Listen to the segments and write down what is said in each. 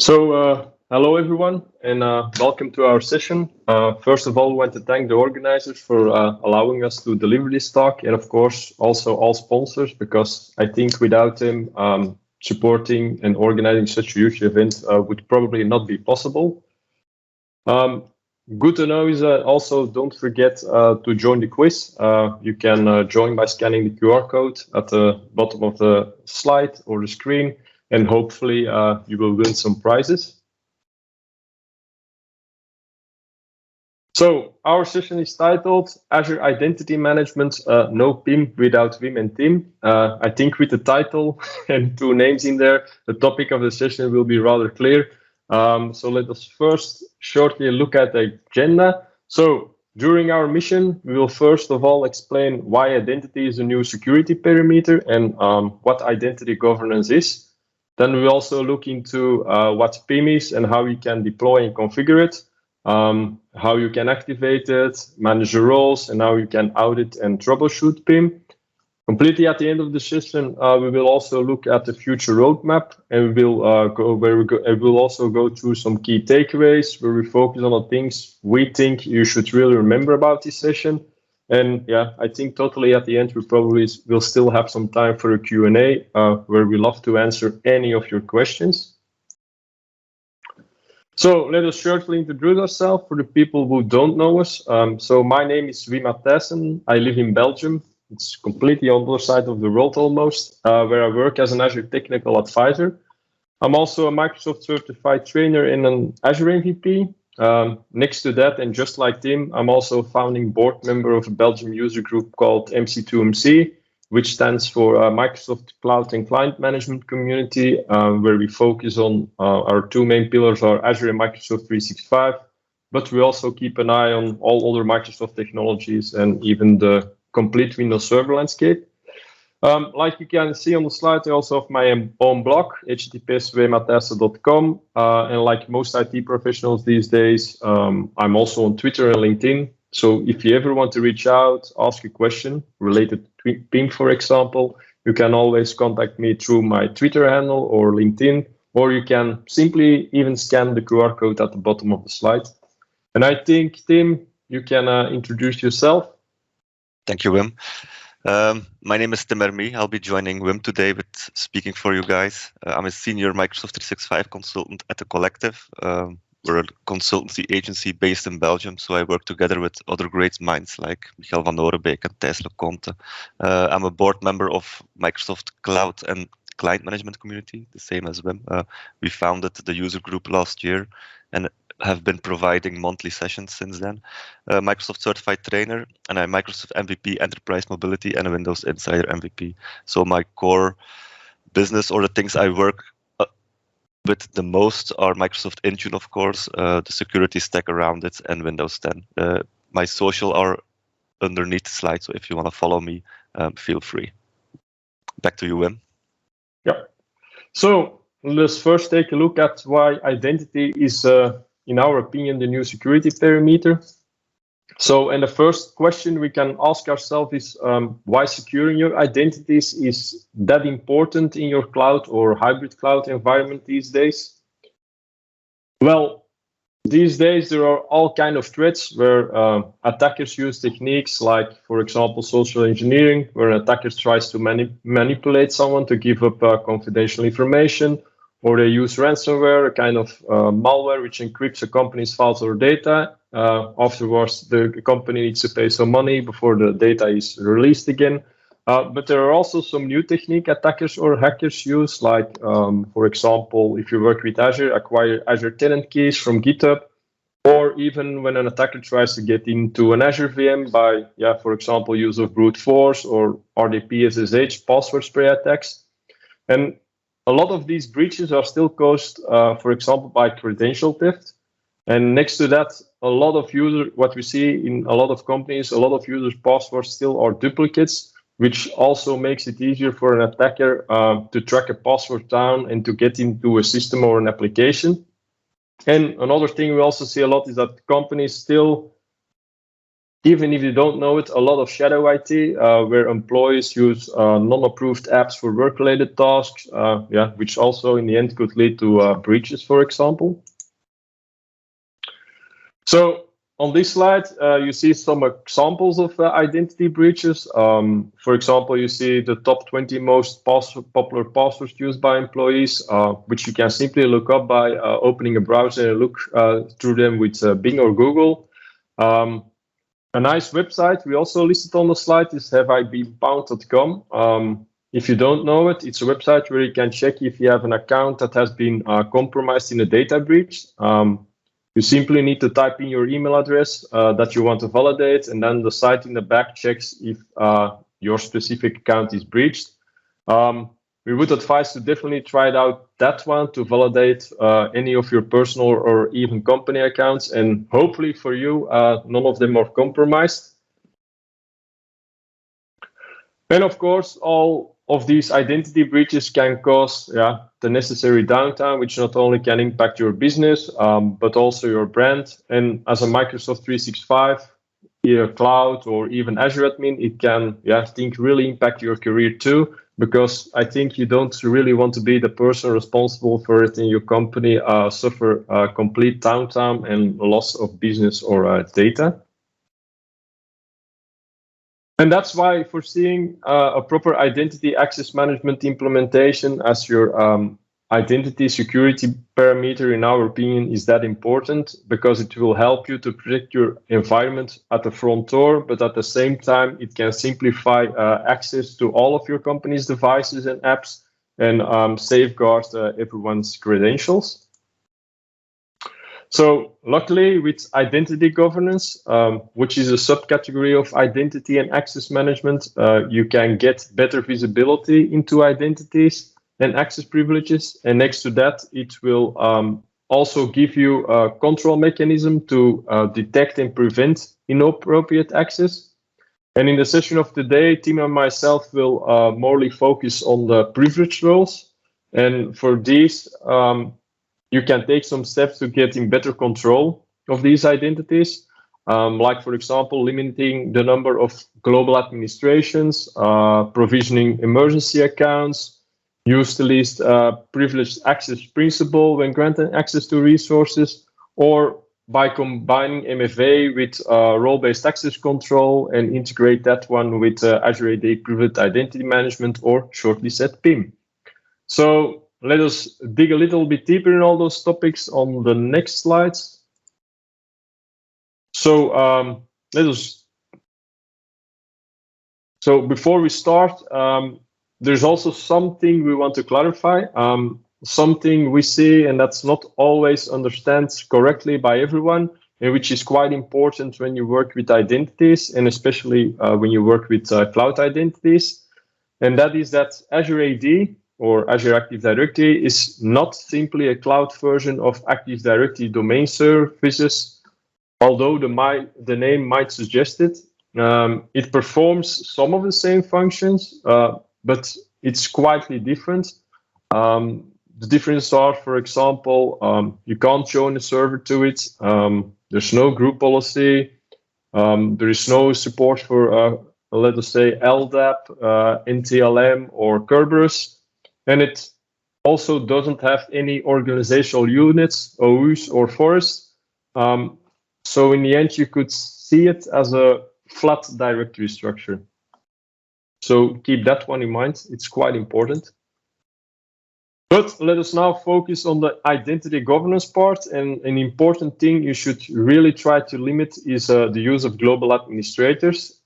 Hello everyone, and welcome to our session. First of all, I want to thank the organizers for allowing us to deliver this talk, and of course, also all sponsors, because I think without them, supporting and organizing such a huge event would probably not be possible. Good to know is that also don't forget to join the quiz. You can join by scanning the QR code at the bottom of the slide or the screen, and hopefully you will win some prizes. So our session is titled Azure Identity Management, no PIM without WIM and TIM. I think with the title and two names in there, the topic of the session will be rather clear. So let us first shortly look at the agenda. So during our mission, we will first of all explain why identity is a new security parameter and what identity governance is. Then we also look into what PIM is and how you can deploy and configure it, how you can activate it, manage the roles, and how you can audit and troubleshoot PIM. Completely at the end of the session, we will also look at the future roadmap, and we will also go through some key takeaways where we focus on the things we think you should really remember about this session. And yeah, I think totally at the end, we probably will still have some time for a Q&A where we love to answer any of your questions. So let us shortly introduce ourselves for the people who don't know us. So my name is Wim Matthyssen. I live in Belgium. It's completely on the other side of the world almost, where I work as an Azure Technical Advisor. I'm also a Microsoft certified trainer and an Azure MVP. Next to that, and just like Tim, I'm also a founding board member of a Belgian user group called MC2MC, which stands for Microsoft Cloud and Client Management Community, where we focus on our two main pillars are Azure and Microsoft 365, but we also keep an eye on all other Microsoft technologies and even the complete Windows Server landscape. Like you can see on the slide, I also have my own blog, https://wimmatthyssen.com, and like most IT professionals these days, I'm also on Twitter and LinkedIn. So if you ever want to reach out, ask a question related to PIM, for example, you can always contact me through my Twitter handle or LinkedIn, or you can simply even scan the QR code at the bottom of the slide. And I think, Tim, you can introduce yourself. Thank you, Wim. My name is Tim Hermie. I'll be joining Wim today with speaking for you guys. I'm a senior Microsoft 365 consultant at The Collective. We're a consultancy agency based in Belgium, so I work together with other great minds like Michael van Orenbeek and Thijs Leconte. I'm a board member of Microsoft Cloud and Client Management Community, the same as Wim. We founded the user group last year and have been providing monthly sessions since then. Microsoft certified trainer, and I'm Microsoft MVP Enterprise Mobility and a Windows Insider MVP. So my core business, or the things I work with the most, are Microsoft Intune, of course, the security stack around it, and Windows 10. My social are underneath the slide, so if you want to follow me, feel free. Back to you, Wim. Yeah. So let's first take a look at why identity is in our opinion, the new security parameter. So, and the first question we can ask ourselves is why securing your identities is that important in your cloud or hybrid cloud environment these days? Well, these days there are all kinds of threats where attackers use techniques like, for example, social engineering, where an attacker tries to manipulate someone to give up confidential information, or they use ransomware, a kind of malware which encrypts a company's files or data. Afterwards, the company needs to pay some money before the data is released again. But there are also some new technique attackers or hackers use, like, for example, if you work with Azure, acquire Azure tenant keys from GitHub, or even when an attacker tries to get into an Azure VM by, for example, use of brute force or RDP SSH password spray attacks. And a lot of these breaches are still caused, for example, by credential theft. And next to that, a lot of what we see in a lot of companies, a lot of users' passwords still are duplicates, which also makes it easier for an attacker to track a password down and to get into a system or an application. And another thing we also see a lot is that companies still even if you don't know it, a lot of shadow IT, where employees use non-approved apps for work-related tasks, which also in the end could lead to breaches, for example. So on this slide, you see some examples of identity breaches. For example, you see the top 20 most popular passwords used by employees, which you can simply look up by opening a browser and look through them with Bing or Google. A nice website we also listed on the slide is haveibeenpwned.com. If you don't know it, it's a website where you can check if you have an account that has been compromised in a data breach. You simply need to type in your email address that you want to validate, and then the site in the back checks if your specific account is breached. We would advise to definitely try out that one to validate any of your personal or even company accounts, and hopefully for you, none of them are compromised. And of course, all of these identity breaches can cause the necessary downtime, which not only can impact your business, but also your brand. And as a Microsoft 365, cloud, or even Azure admin, it can, really impact your career too, because I think you don't really want to be the person responsible for it in your company suffer complete downtime and loss of business or data. And that's why foreseeing a proper identity access management implementation as your identity security parameter, in our opinion, is that important, because it will help you to protect your environment at the front door, but at the same time, it can simplify access to all of your company's devices and apps and safeguard everyone's credentials. So luckily, with identity governance, which is a subcategory of identity and access management, you can get better visibility into identities and access privileges. And next to that, it will also give you a control mechanism to detect and prevent inappropriate access. And in the session of today, Tim and myself will morely focus on the privilege roles. And for these, you can take some steps to get in better control of these identities, like, for example, limiting the number of global administrations, provisioning emergency accounts, use the least privileged access principle when granting access to resources, or by combining MFA with role-based access control and integrate that one with Azure AD Privileged Identity Management, or shortly said PIM. So let us dig a little bit deeper in all those topics on the next slides. So So before we start, there's also something we want to clarify. Something we see, and that's not always understood correctly by everyone, and which is quite important when you work with identities, and especially when you work with cloud identities. And that is that Azure AD, or Azure Active Directory, is not simply a cloud version of Active Directory domain services, although the name might suggest it. It performs some of the same functions, but it's quietly different. The differences are, for example, you can't join a server to it. There's no group policy. There is no support for, let us say, LDAP, NTLM, or Kerberos. And it also doesn't have any organizational units, OUs, or forests. So in the end, you could see it as a flat directory structure. So keep that one in mind. It's quite important. But let us now focus on the identity governance part. And an important thing you should really try to limit is the use of global administrators.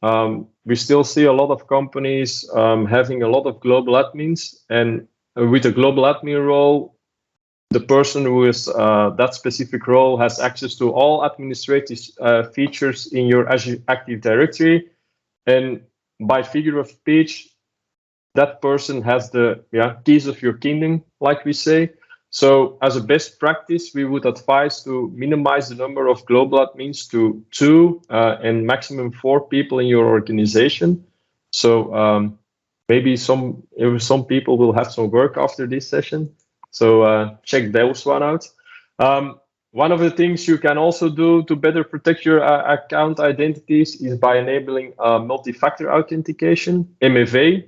We still see a lot of companies having a lot of global admins, and with a global admin role, the person who is that specific role has access to all administrative features in your Azure Active Directory. And by figure of speech, that person has the keys of your kingdom, like we say. So as a best practice, we would advise to minimize the number of global admins to 2 and maximum 4 people in your organization. So maybe some people will have some work after this session. So check those one out. one of the things you can also do to better protect your account identities is by enabling multi-factor authentication, MFA,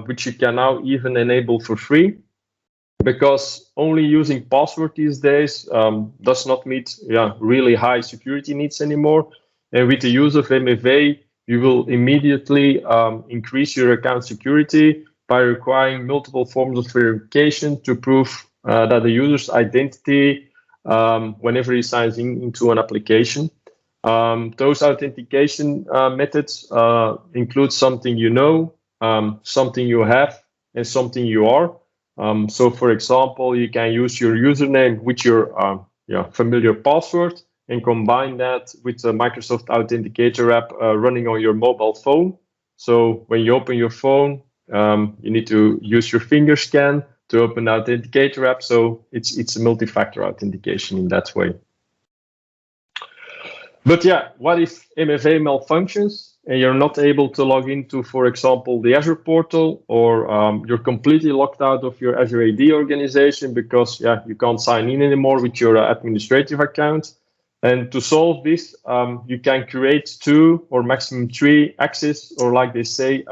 which you can now even enable for free, because only using password these days does not meet really high security needs anymore. And with the use of MFA, you will immediately increase your account security by requiring multiple forms of verification to prove that the user's identity whenever he signs into an application. Those authentication methods include something you know, something you have, and something you are. So, for example, you can use your username with your familiar password and combine that with the Microsoft Authenticator app running on your mobile phone. So when you open your phone, you need to use your finger scan to open the Authenticator app. So it's a multi-factor authentication in that way. But yeah, what if MFA malfunctions and you're not able to log into, for example, the Azure portal, or you're completely locked out of your Azure AD organization because you can't sign in anymore with your administrative account? And to solve this, you can create 2 or maximum 3 access, or like they say,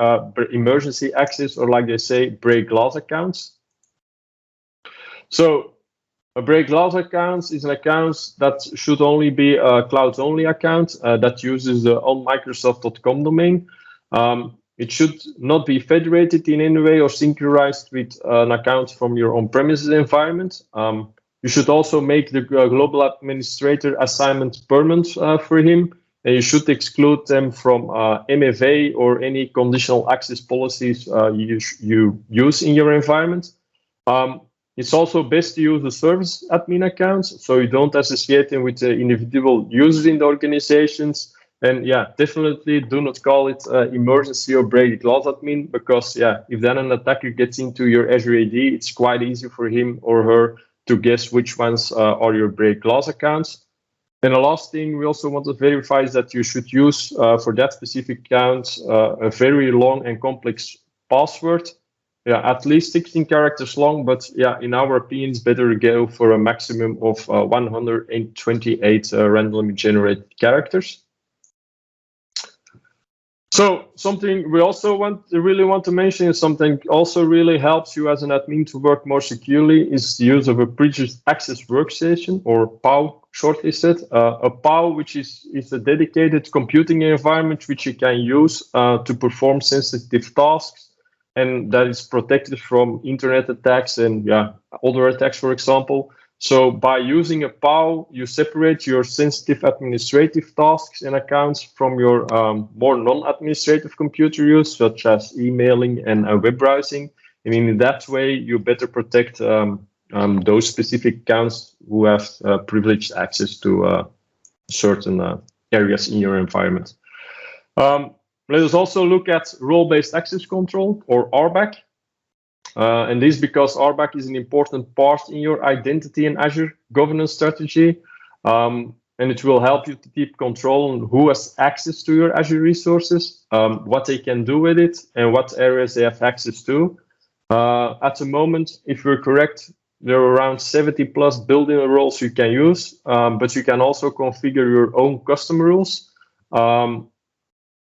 emergency access, or like they say, break glass accounts. So a break glass account is an account that should only be a cloud-only account that uses the onmicrosoft.com domain. It should not be federated in any way or synchronized with an account from your on-premises environment. You should also make the global administrator assignment permanent for him, and you should exclude them from MFA or any conditional access policies you use in your environment. It's also best to use the service admin accounts, so you don't associate them with the individual users in the organizations. And definitely do not call it emergency or break glass admin, because if then an attacker gets into your Azure AD, it's quite easy for him or her to guess which ones are your break glass accounts. And the last thing we also want to verify is that you should use for that specific account a very long and complex password. At least 16 characters long, but in our opinion, it's better to go for a maximum of 128 randomly generated characters. So something we also really want to mention is something also really helps you as an admin to work more securely is the use of a privileged access workstation, or PAW shortly said. A PAW, which is a dedicated computing environment which you can use to perform sensitive tasks, and that is protected from internet attacks and other attacks, for example. So by using a PAW, you separate your sensitive administrative tasks and accounts from your more non-administrative computer use, such as emailing and web browsing. And in that way, you better protect those specific accounts who have privileged access to certain areas in your environment. Let us also look at role-based access control, or RBAC. And this because RBAC is an important part in your identity and Azure governance strategy. And it will help you to keep control on who has access to your Azure resources, what they can do with it, and what areas they have access to. At the moment, if we're correct, there are around 70 plus built-in roles you can use, but you can also configure your own custom rules.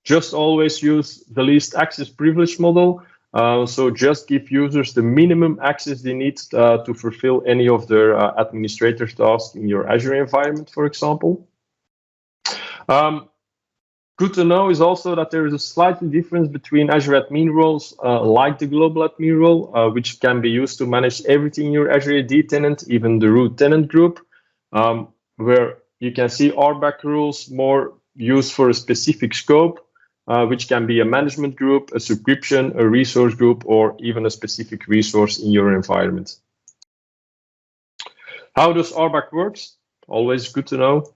Just always use the least access privilege model. So just give users the minimum access they need to fulfill any of their administrator tasks in your Azure environment, for example. Good to know is also that there is a slight difference between Azure admin roles, like the global admin role, which can be used to manage everything in your Azure AD tenant, even the root tenant group, where you can see RBAC rules more used for a specific scope, which can be a management group, a subscription, a resource group, or even a specific resource in your environment. How does RBAC works? Always good to know.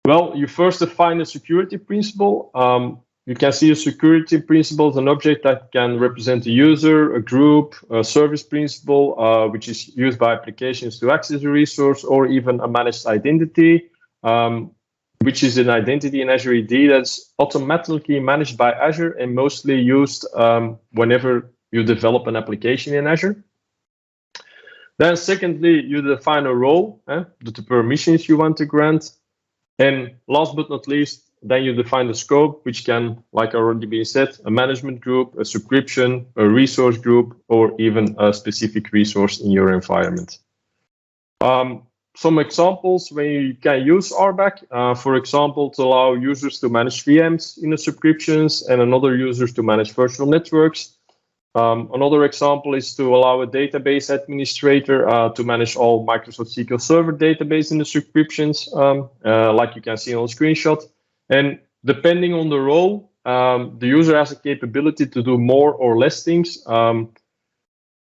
Well, you first define a security principle. You can see a security principle as an object that can represent a user, a group, a service principle, which is used by applications to access a resource, or even a managed identity, which is an identity in Azure AD that's automatically managed by Azure and mostly used whenever you develop an application in Azure. Then secondly, you define a role, the permissions you want to grant. And last but not least, then you define the scope, which can, like already been said, a management group, a subscription, a resource group, or even a specific resource in your environment. Some examples where you can use RBAC, for example, to allow users to manage VMs in the subscriptions and another users to manage virtual networks. Another example is to allow a database administrator to manage all Microsoft SQL Server database in the subscriptions, like you can see on the screenshot. And depending on the role, the user has a capability to do more or less things.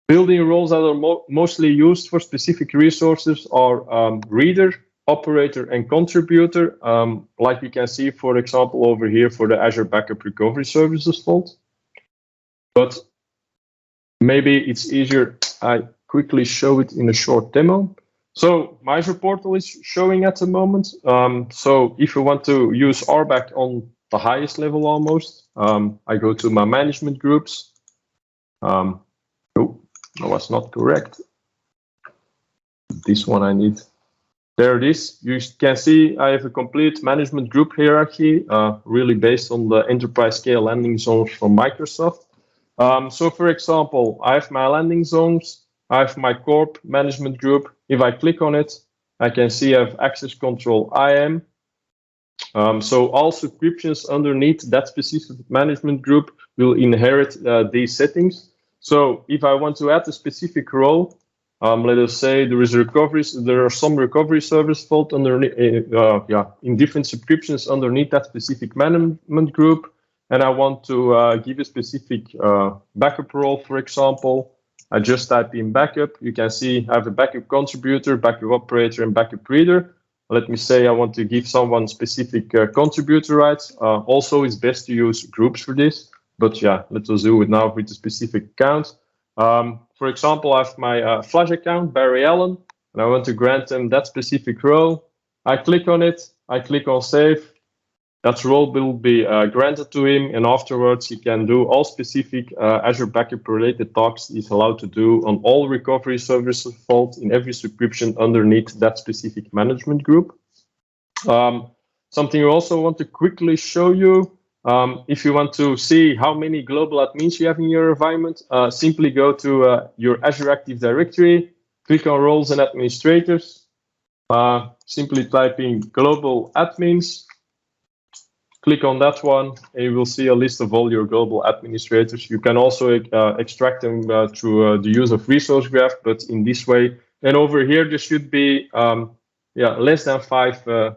Building roles that are mostly used for specific resources are reader, operator, and contributor, like you can see, for example, over here for the Azure Backup Recovery Services vault. But maybe it's easier I quickly show it in a short demo. So my Azure portal is showing at the moment. So if you want to use RBAC on the highest level almost, I go to my management groups. Oh, that was not correct. This one I need. There it is. You can see I have a complete management group hierarchy, really based on the enterprise scale landing zones from Microsoft. So for example, I have my landing zones, I have my corp management group. If I click on it, I can see I have access control IAM. So all subscriptions underneath that specific management group will inherit these settings. So if I want to add a specific role, let us say there are some recovery service vault underneath, in different subscriptions underneath that specific management group, and I want to give a specific backup role, for example. I just type in backup. You can see I have a backup contributor, backup operator, and backup reader. Let me say I want to give someone specific contributor rights. Also, it's best to use groups for this. But yeah, let us do it now with a specific account. For example, I have my Flash account, Barry Allen, and I want to grant him that specific role. I click on it, I click on save. That role will be granted to him, and afterwards he can do all specific Azure Backup related tasks he's allowed to do on all recovery services vault in every subscription underneath that specific management group. Something I also want to quickly show you. If you want to see how many global admins you have in your environment, simply go to your Azure Active Directory, click on roles and administrators, simply type in global admins, click on that one, and you will see a list of all your global administrators. You can also extract them through the use of resource graph, but in this way. And over here, there should be less than 5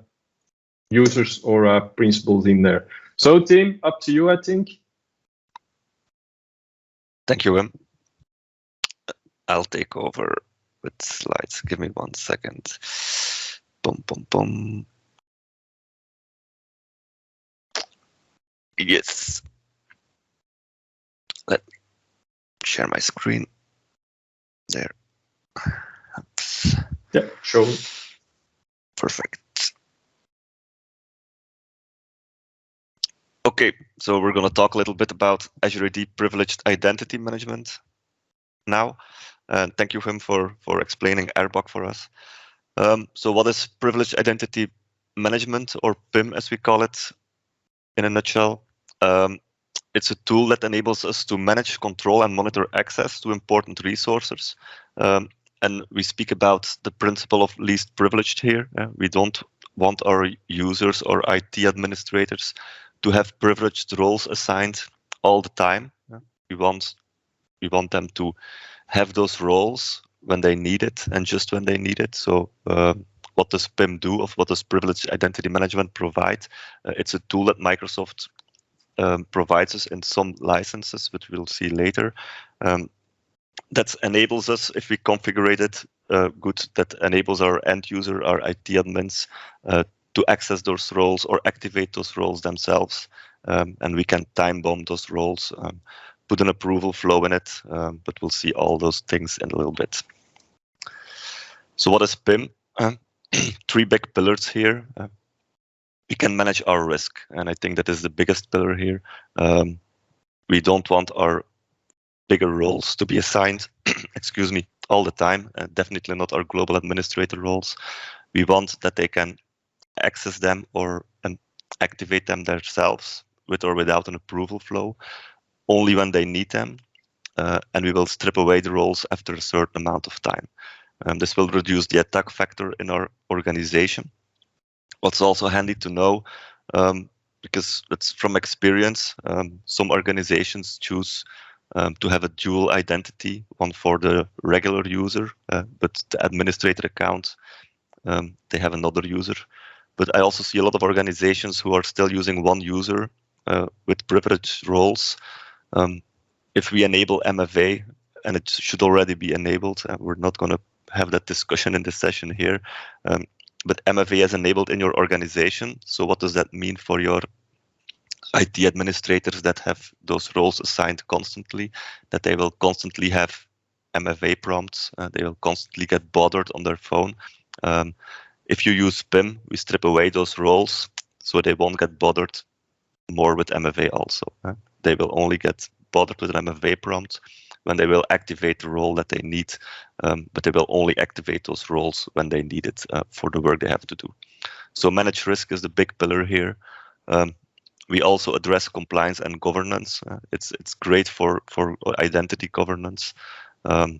users or principals in there. So, Tim, up to you, I think. Thank you, Wim. I'll take over with slides. Give me 1 second. Boom, boom, boom. Yes. Let me share my screen. There. Yeah, show me. Perfect. Okay, so we're going to talk a little bit about Azure AD Privileged Identity Management now. And thank you, Wim, for explaining RBAC for us. So what is Privileged Identity Management, or PIM as we call it in a nutshell? It's a tool that enables us to manage, control, and monitor access to important resources. And we speak about the principle of least privileged here. We don't want our users or IT administrators to have privileged roles assigned all the time. We want them to have those roles when they need it and just when they need it. So what does PIM do, or what does Privileged Identity Management provide? It's a tool that Microsoft provides us in some licenses, which we'll see later. That enables us, if we configure it good, that enables our end user, our IT admins, to access those roles or activate those roles themselves. And we can time bomb those roles, put an approval flow in it, but we'll see all those things in a little bit. So what is PIM? 3 big pillars here. We can manage our risk, and I think that is the biggest pillar here. We don't want our bigger roles to be assigned, excuse me, all the time, definitely not our global administrator roles. We want that they can access them or activate them themselves with or without an approval flow, only when they need them. And we will strip away the roles after a certain amount of time. This will reduce the attack factor in our organization. What's also handy to know, because it's from experience, some organizations choose to have a dual identity, one for the regular user, but the administrator account, they have another user. But I also see a lot of organizations who are still using one user with privileged roles. If we enable MFA, and it should already be enabled, we're not going to have that discussion in this session here, but MFA is enabled in your organization. So what does that mean for your IT administrators that have those roles assigned constantly? That they will constantly have MFA prompts, they will constantly get bothered on their phone. If you use PIM, we strip away those roles, so they won't get bothered more with MFA also. They will only get bothered with an MFA prompt when they will activate the role that they need, but they will only activate those roles when they need it for the work they have to do. So manage risk is the big pillar here. We also address compliance and governance. It's great for identity governance, and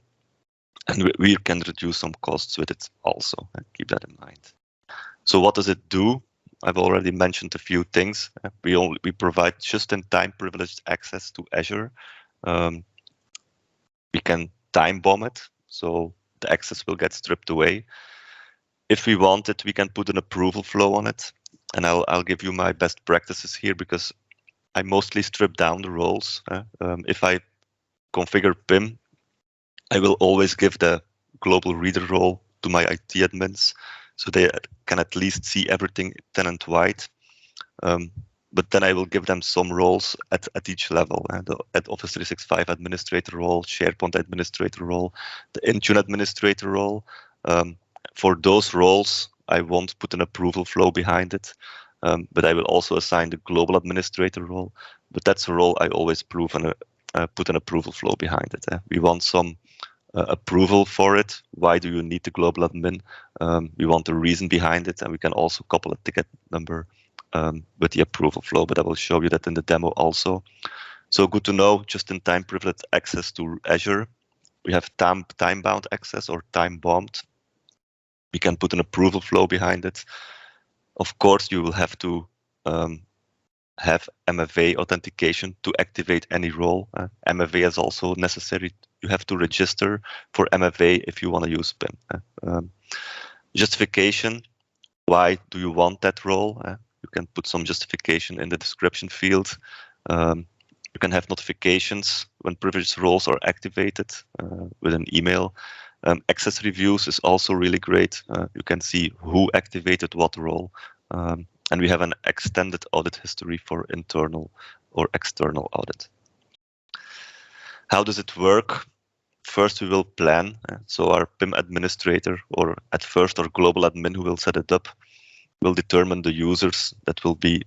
we can reduce some costs with it also. Keep that in mind. So what does it do? I've already mentioned a few things. We provide just-in-time privileged access to Azure. We can time bomb it, so the access will get stripped away. If we want it, we can put an approval flow on it. And I'll give you my best practices here, because I mostly strip down the roles. If I configure PIM, I will always give the global reader role to my IT admins, so they can at least see everything tenant-wide. But then I will give them some roles at each level, at Office 365 administrator role, SharePoint administrator role, the Intune administrator role. For those roles, I won't put an approval flow behind it, but I will also assign the global administrator role. But that's a role I always put an approval flow behind it. We want some approval for it. Why do you need the global admin? We want the reason behind it, and we can also couple a ticket number with the approval flow, but I will show you that in the demo also. So good to know, just-in-time privileged access to Azure. We have time-bound access or time-bombed. We can put an approval flow behind it. Of course, you will have to have MFA authentication to activate any role. MFA is also necessary. You have to register for MFA if you want to use PIM. Justification, why do you want that role? You can put some justification in the description field. You can have notifications when privileged roles are activated with an email. Access reviews is also really great. You can see who activated what role. And we have an extended audit history for internal or external audit. How does it work? First, we will plan. So our PIM administrator, or at first our global admin who will set it up, will determine the users that will be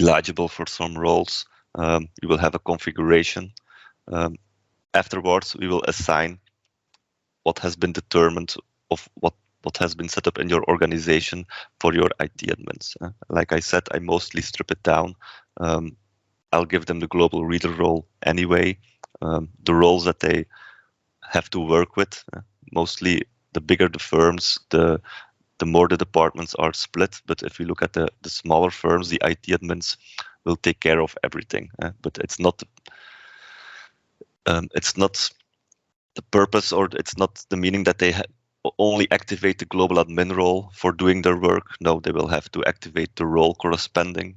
eligible for some roles. We will have a configuration. Afterwards, we will assign what has been determined of what has been set up in your organization for your IT admins. Like I said, I mostly strip it down. I'll give them the global reader role anyway. The roles that they have to work with, mostly the bigger the firms, the more the departments are split. But if you look at the smaller firms, the IT admins will take care of everything. But it's not the purpose, or it's not the meaning that they only activate the global admin role for doing their work. No, they will have to activate the role corresponding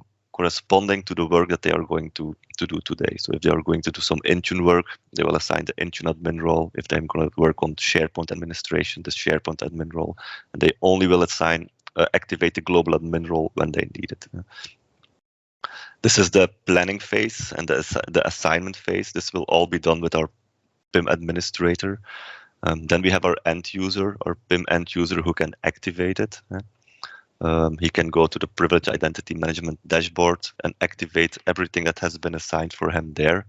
to the work that they are going to do today. So if they are going to do some Intune work, they will assign the Intune admin role. If they're going to work on SharePoint administration, the SharePoint admin role, and they only will activate the global admin role when they need it. This is the planning phase and the assignment phase. This will all be done with our PIM administrator. Then we have our end user, or PIM end user, who can activate it. He can go to the Privileged Identity Management dashboard and activate everything that has been assigned for him there.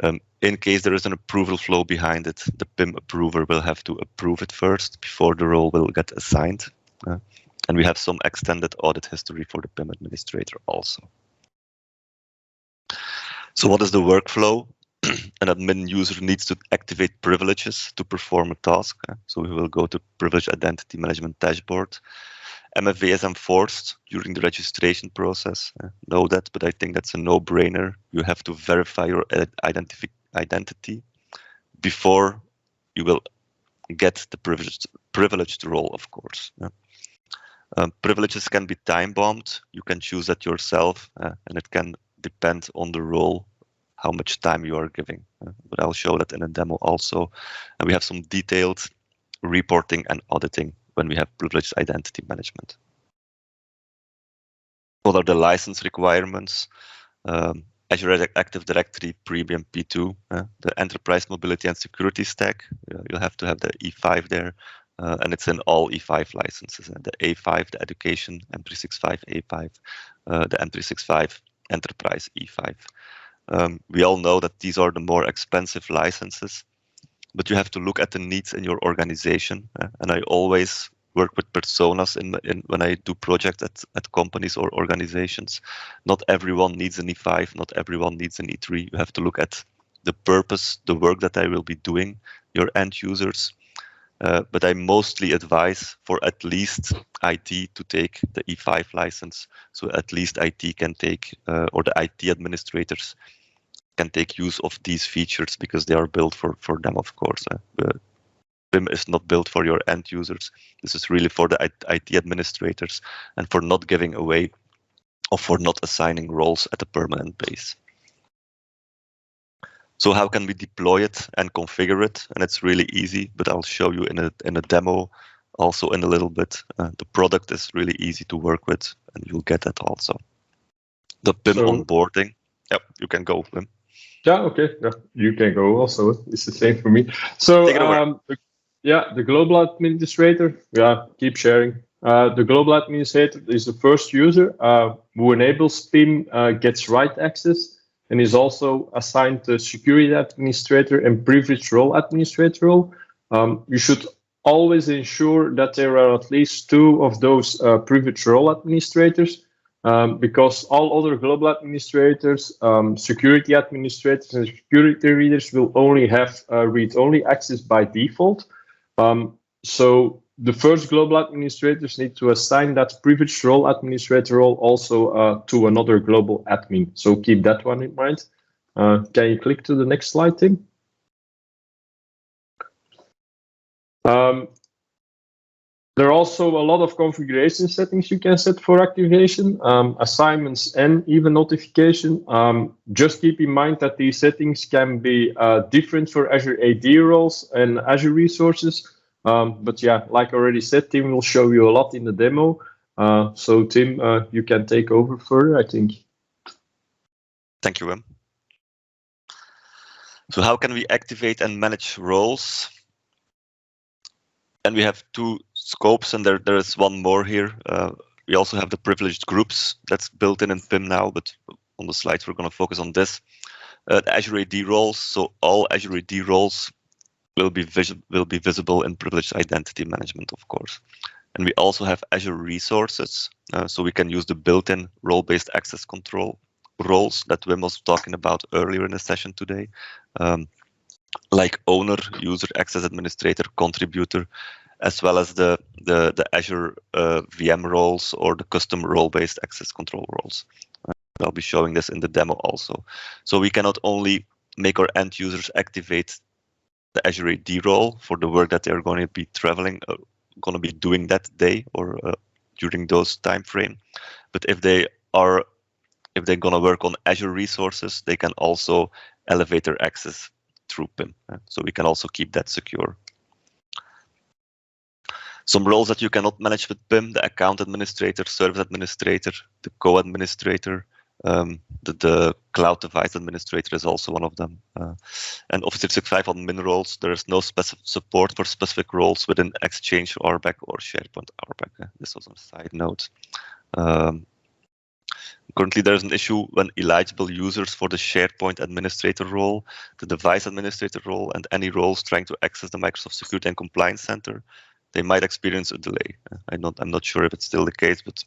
In case there is an approval flow behind it, the PIM approver will have to approve it first before the role will get assigned. And we have some extended audit history for the PIM administrator also. So what is the workflow? An admin user needs to activate privileges to perform a task. So we will go to Privilege Identity Management Dashboard. MFA is enforced during the registration process. Know that, but I think that's a no-brainer. You have to verify your identity before you will get the privileged role, of course. Privileges can be time-bombed. You can choose that yourself, and it can depend on the role, how much time you are giving. But I'll show that in a demo also. And we have some detailed reporting and auditing when we have privileged identity management. What are the license requirements? Azure Active Directory Premium P2, the Enterprise Mobility and Security Stack. You'll have to have the E5 there, and it's in all E5 licenses. The A5, the Education, M365 A5, the M365 Enterprise E5. We all know that these are the more expensive licenses, but you have to look at the needs in your organization. And I always work with personas when I do projects at companies or organizations. Not everyone needs an E5, not everyone needs an E3. You have to look at the purpose, the work that I will be doing, your end users. But I mostly advise for at least IT to take the E5 license. So at least IT can take, or the IT administrators can take use of these features because they are built for them, of course. PIM is not built for your end users. This is really for the IT administrators and for not giving away or for not assigning roles at a permanent base. So how can we deploy it and configure it? And it's really easy, but I'll show you in a demo also in a little bit. The product is really easy to work with, and you'll get that also. The PIM onboarding. Yep, you can go, Wim. Yeah, okay. Yeah, you can go also. It's the same for me. So, the global administrator, keep sharing. The global administrator is the first user who enables PIM gets write access and is also assigned the security administrator and privileged role administrator role. You should always ensure that there are at least 2 of those privileged role administrators. Because all other global administrators, security administrators, and security readers will only have read-only access by default. So the first global administrators need to assign that privileged role administrator role also to another global admin. So keep that one in mind. Can you click to the next slide, Tim? There are also a lot of configuration settings you can set for activation, assignments, and even notification. Just keep in mind that these settings can be different for Azure AD roles and Azure resources. But yeah, like I already said, Tim will show you a lot in the demo. So Tim, you can take over further, I think. Thank you, Wim. So how can we activate and manage roles? And we have 2 scopes, and there is one more here. We also have the privileged groups that's built in PIM now, but on the slides we're going to focus on this. The Azure AD roles, so all Azure AD roles will be visible in privileged identity management, of course. And we also have Azure resources, so we can use the built-in role-based access control roles that Wim was talking about earlier in the session today. Like owner, user, access administrator, contributor, as well as the Azure VM roles or the custom role-based access control roles. I'll be showing this in the demo also. So we can not only make our end users activate the Azure AD role for the work that they're going to be doing that day or during those time frame, but if they're going to work on Azure resources, they can also elevate their access through PIM. So we can also keep that secure. Some roles that you cannot manage with PIM: the account administrator, service administrator, the co-administrator, the cloud device administrator is also one of them. And Office 365 admin roles, there is no support for specific roles within Exchange RBAC or SharePoint RBAC. This was a side note. Currently, there's an issue when eligible users for the SharePoint administrator role, the device administrator role, and any roles trying to access the Microsoft Security and Compliance Center, they might experience a delay. I'm not sure if it's still the case, but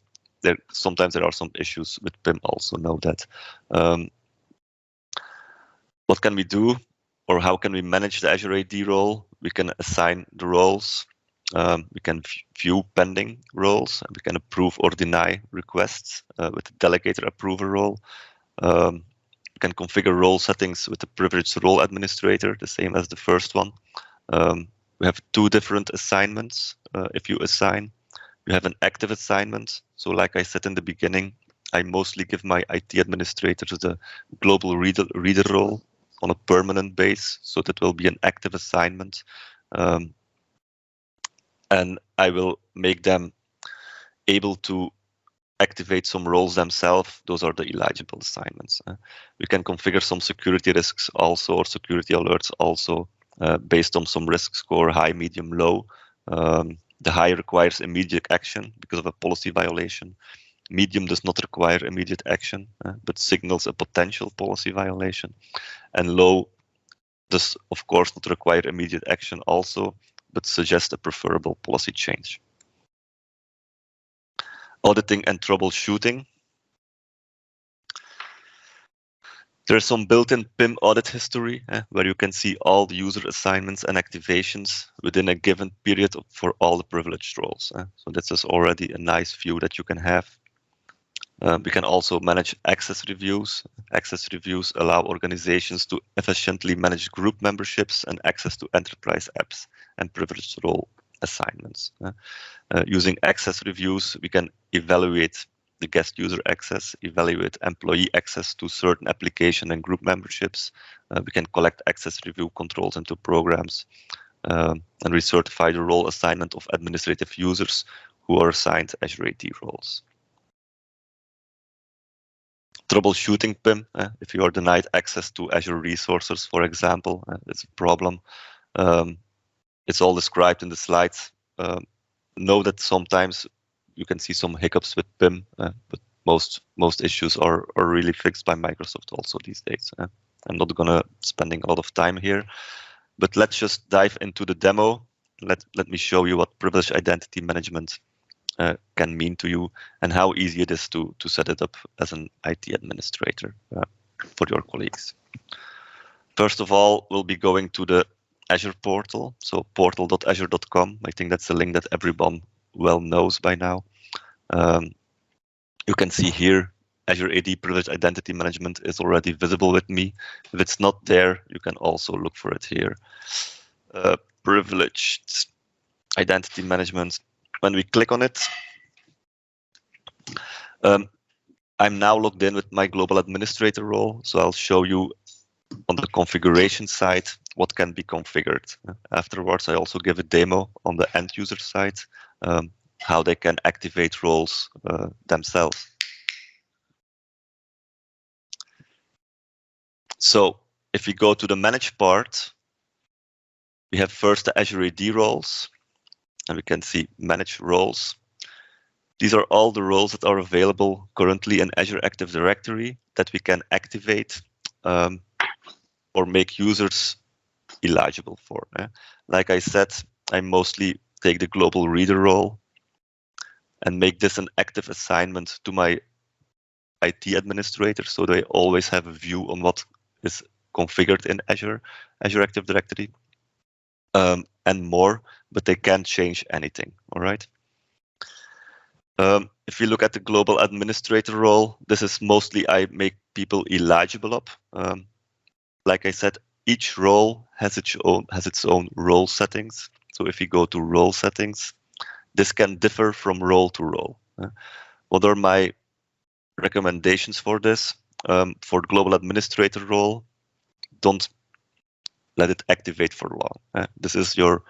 sometimes there are some issues with PIM also, know that. What can we do, or how can we manage the Azure AD role? We can assign the roles. We can view pending roles, and we can approve or deny requests with the delegator approver role. We can configure role settings with the privileged role administrator, the same as the first one. We have two different assignments. If you assign, you have an active assignment. So like I said in the beginning, I mostly give my IT administrators the global reader role on a permanent base. So that will be an active assignment. And I will make them able to activate some roles themselves. Those are the eligible assignments. We can configure some security risks also, or security alerts also, based on some risk score, high, medium, low. The high requires immediate action because of a policy violation. Medium does not require immediate action, but signals a potential policy violation. And low does, of course, not require immediate action also, but suggest a preferable policy change. Auditing and troubleshooting. There's some built-in PIM audit history where you can see all the user assignments and activations within a given period for all the privileged roles. So this is already a nice view that you can have. We can also manage access reviews. Access reviews allow organizations to efficiently manage group memberships and access to enterprise apps and privileged role assignments. Using access reviews, we can evaluate the guest user access, evaluate employee access to certain application and group memberships. We can collect access review controls into programs and recertify the role assignment of administrative users who are assigned Azure AD roles. Troubleshooting PIM, if you are denied access to Azure resources, for example, it's a problem. It's all described in the slides. Know that sometimes you can see some hiccups with PIM, but most issues are really fixed by Microsoft also these days. I'm not gonna spending a lot of time here, but let's just dive into the demo. Let me show you what privileged identity management can mean to you and how easy it is to set it up as an IT administrator for your colleagues. First of all, we'll be going to the Azure portal, so portal.azure.com. I think that's a link that everyone well knows by now. You can see here Azure AD Privileged Identity Management is already visible with me. If it's not there, you can also look for it here. Privileged Identity Management. When we click on it, I'm now logged in with my global administrator role, so I'll show you on the configuration side what can be configured. Afterwards, I also give a demo on the end user side, how they can activate roles themselves. So if we go to the manage part, we have first the Azure AD roles, and we can see manage roles. These are all the roles that are available currently in Azure Active Directory that we can activate or make users eligible for. Like I said, I mostly take the global reader role and make this an active assignment to my IT administrator, so they always have a view on what is configured in Azure Active Directory and more, but they can't change anything, all right? If we look at the global administrator role, this is mostly I make people eligible up. Like I said, each role has its own role settings. So if you go to role settings, this can differ from role to role. What are my recommendations for this? For the global administrator role, don't let it activate for long. This is your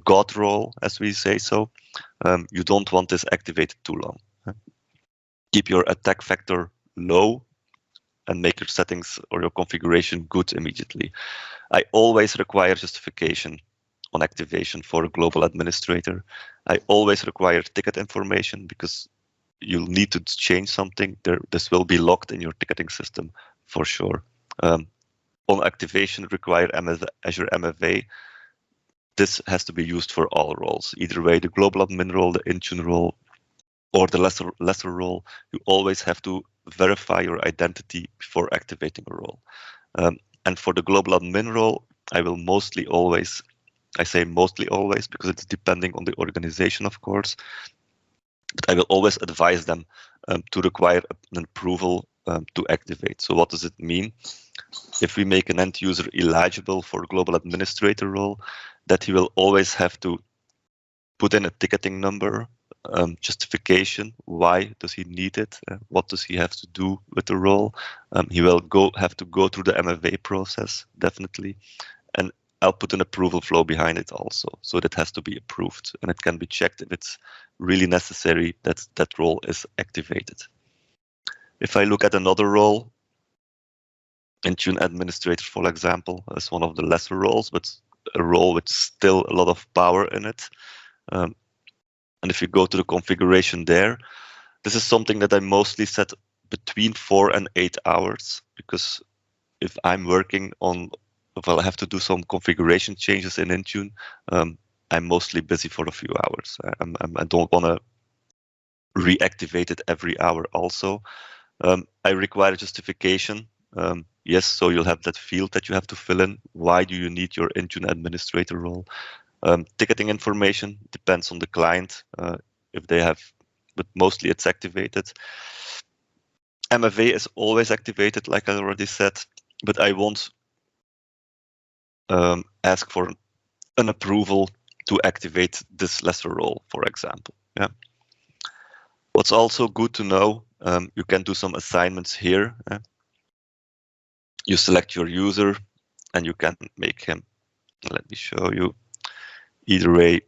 God role, as we say so. You don't want this activated too long. Keep your attack vector low and make your settings or your configuration good immediately. I always require justification on activation for a global administrator. I always require ticket information because you'll need to change something, this will be logged in your ticketing system for sure. On activation require Azure MFA. This has to be used for all roles. Either way, the global admin role, the Intune role, or the lesser role, you always have to verify your identity before activating a role. And for the global admin role, I will mostly always, I say mostly always because it's depending on the organization, of course, but I will always advise them to require an approval to activate. So what does it mean? If we make an end user eligible for global administrator role, that he will always have to put in a ticketing number, justification, why does he need it, what does he have to do with the role. He will have to go through the MFA process, definitely, and I'll put an approval flow behind it also, so that has to be approved, and it can be checked if it's really necessary that that role is activated. If I look at another role, Intune administrator, for example, is one of the lesser roles, but a role with still a lot of power in it. And if you go to the configuration there, this is something that I mostly set between 4 and 8 hours, because if I'm working on, if I have to do some configuration changes in Intune, I'm mostly busy for a few hours. I don't want to reactivate it every hour also. I require justification. Yes, so you'll have that field that you have to fill in. Why do you need your Intune administrator role? Ticketing information depends on the client, if they have, but mostly it's activated. MFA is always activated, like I already said, but I won't ask for an approval to activate this lesser role, for example. Yeah. What's also good to know, you can do some assignments here. You select your user and you can make him, let me show you. Either way,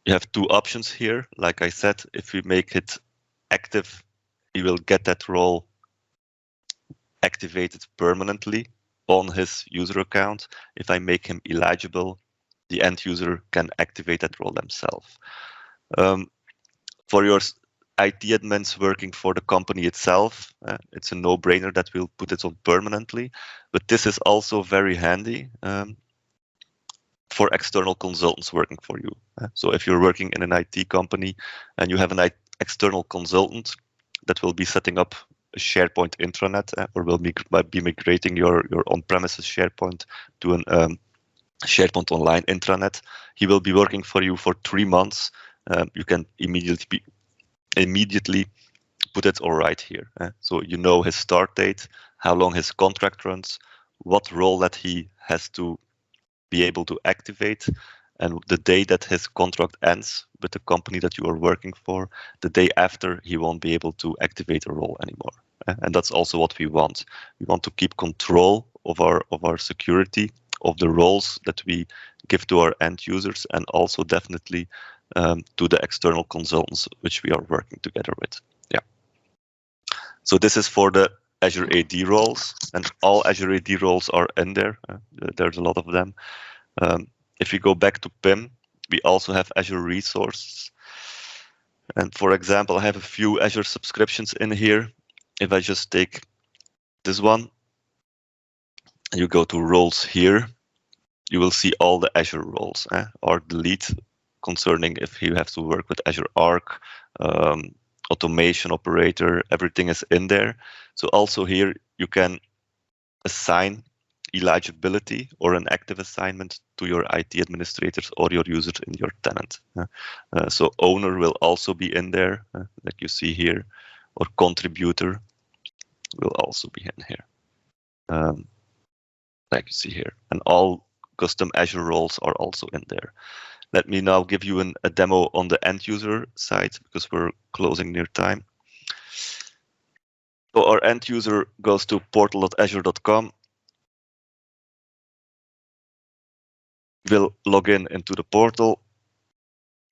you have two options here. Like I said, if we make it active, he will get that role activated permanently on his user account. If I make him eligible, the end user can activate that role themselves. For your IT admins working for the company itself, it's a no-brainer that we'll put it on permanently, but this is also very handy for external consultants working for you. So if you're working in an IT company and you have an external consultant that will be setting up a SharePoint intranet, or will be migrating your on-premises SharePoint to an SharePoint Online intranet, he will be working for you for 3 months. You can immediately put it all right here. So you know his start date, how long his contract runs, what role that he has to be able to activate, and the day that his contract ends with the company that you are working for, the day after, he won't be able to activate a role anymore. And that's also what we want. We want to keep control of our security, of the roles that we give to our end users, and also definitely to the external consultants which we are working together with. Yeah. So this is for the Azure AD roles, and all Azure AD roles are in there. There's a lot of them. If we go back to PIM, we also have Azure resources. And for example, I have a few Azure subscriptions in here. If I just take this one, and you go to roles here, you will see all the Azure roles, or delete concerning if you have to work with Azure Arc, automation operator, everything is in there. So also here you can assign eligibility or an active assignment to your IT administrators or your users in your tenant. So owner will also be in there, like you see here, or contributor will also be in here, like you see here. And all custom Azure roles are also in there. Let me now give you a demo on the end user side, because we're closing near time. So our end user goes to portal.azure.com. Will log in into the portal.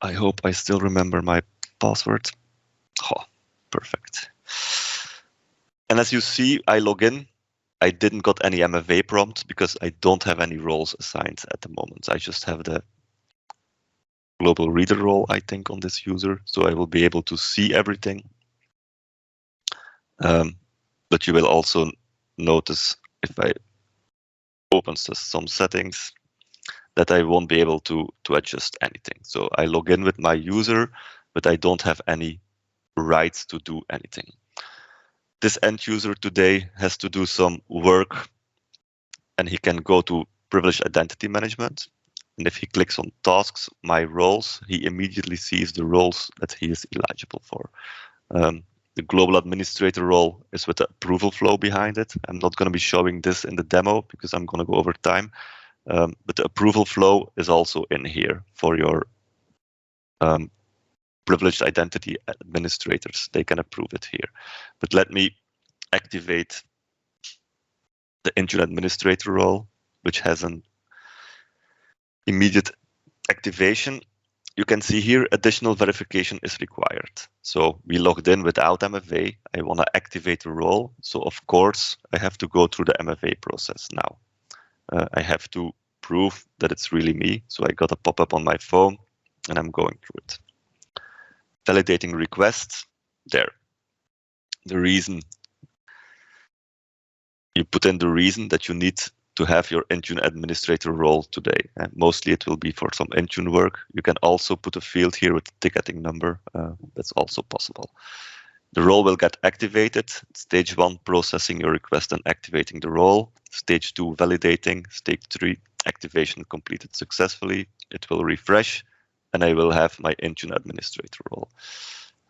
I hope I still remember my password. Oh, perfect. And as you see, I log in. I didn't got any MFA prompt because I don't have any roles assigned at the moment. I just have the global reader role, I think, on this user. So I will be able to see everything. But you will also notice if I open some settings that I won't be able to adjust anything. So I log in with my user, but I don't have any rights to do anything. This end user today has to do some work, and he can go to Privileged Identity Management. And if he clicks on tasks, my roles, he immediately sees the roles that he is eligible for. The global administrator role is with the approval flow behind it. I'm not going to be showing this in the demo because I'm going to go over time. But the approval flow is also in here for your privileged identity administrators. They can approve it here. But let me activate the Intune administrator role, which has an immediate activation. You can see here additional verification is required. So we logged in without MFA. I want to activate the role. So of course, I have to go through the MFA process now. I have to prove that it's really me. So I got a pop-up on my phone and I'm going through it. Validating requests, there. The reason, you put in the reason that you need to have your Intune administrator role today. And mostly it will be for some Intune work. You can also put a field here with the ticketing number. That's also possible. The role will get activated. Stage 1, processing your request and activating the role. Stage 2, validating. Stage 3, activation completed successfully. It will refresh and I will have my Intune administrator role.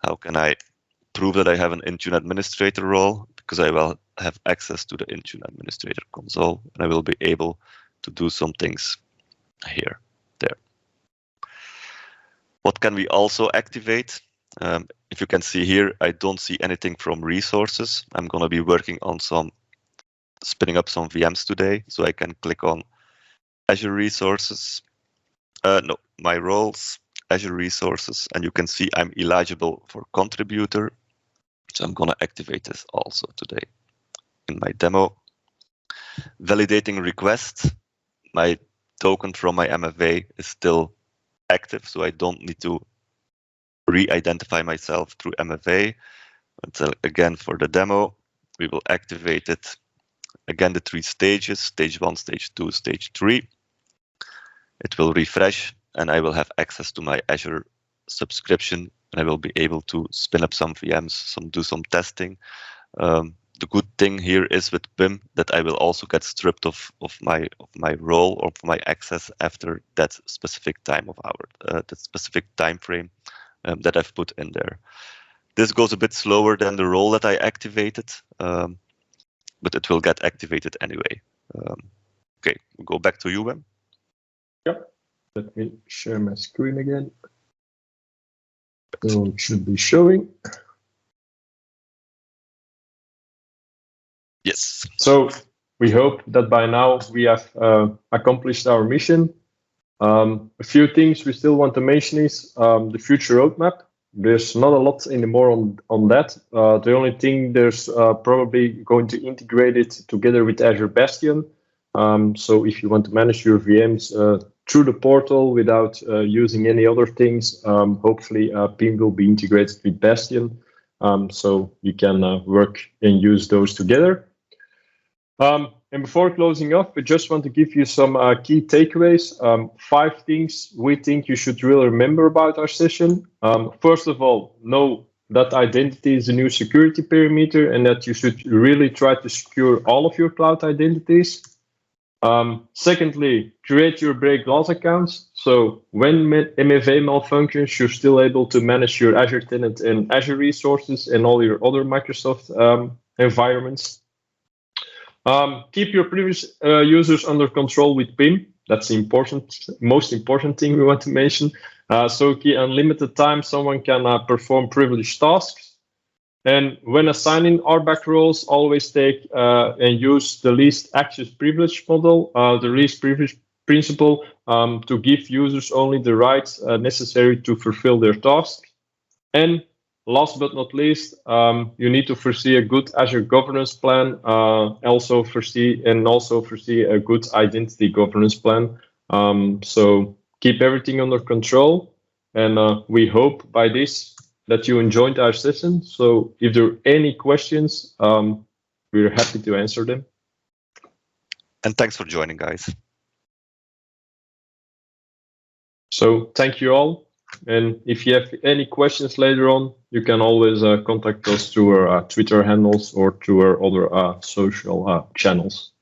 How can I prove that I have an Intune administrator role? Because I will have access to the Intune administrator console and I will be able to do some things here, there. What can we also activate? If you can see here, I don't see anything from resources. I'm going to be working on spinning up some VMs today. So I can click on Azure resources. No, my roles, Azure resources, and you can see I'm eligible for contributor. So I'm going to activate this also today in my demo. Validating request. My token from my MFA is still active, so I don't need to re-identify myself through MFA. Until again, for the demo, we will activate it. Again, the 3 stages, stage 1, stage 2, stage 3. It will refresh and I will have access to my Azure subscription and I will be able to spin up some VMs, do some testing. The good thing here is with PIM that I will also get stripped of my role or my access after that specific time of hour, that specific time frame that I've put in there. This goes a bit slower than the role that I activated, but it will get activated anyway. Okay, we'll go back to you, Wim. Yep. Let me share my screen again. So it should be showing. Yes. So we hope that by now we have accomplished our mission. A few things we still want to mention is the future roadmap. There's not a lot anymore on that. The only thing there's probably going to integrate it together with Azure Bastion. So if you want to manage your VMs through the portal without using any other things, hopefully PIM will be integrated with Bastion. So you can work and use those together. And before closing off, we just want to give you some key takeaways. 5 things we think you should really remember about our session. First of all, know that identity is a new security parameter and that you should really try to secure all of your cloud identities. Secondly, create your break glass accounts. So when MFA malfunctions, you're still able to manage your Azure tenant and Azure resources and all your other Microsoft environments. Keep your previous users under control with PIM. That's the most important thing we want to mention. So unlimited time, someone can perform privileged tasks. And when assigning RBAC roles, always take and use the least access privilege model, the least privilege principle, to give users only the rights necessary to fulfill their tasks. And last but not least, you need to foresee a good Azure governance plan, also foresee a good identity governance plan. So keep everything under control. And we hope by this that you enjoyed our session. So if there are any questions, we're happy to answer them. And thanks for joining, guys. So thank you all. And if you have any questions later on, you can always contact us through our Twitter handles or through our other social channels.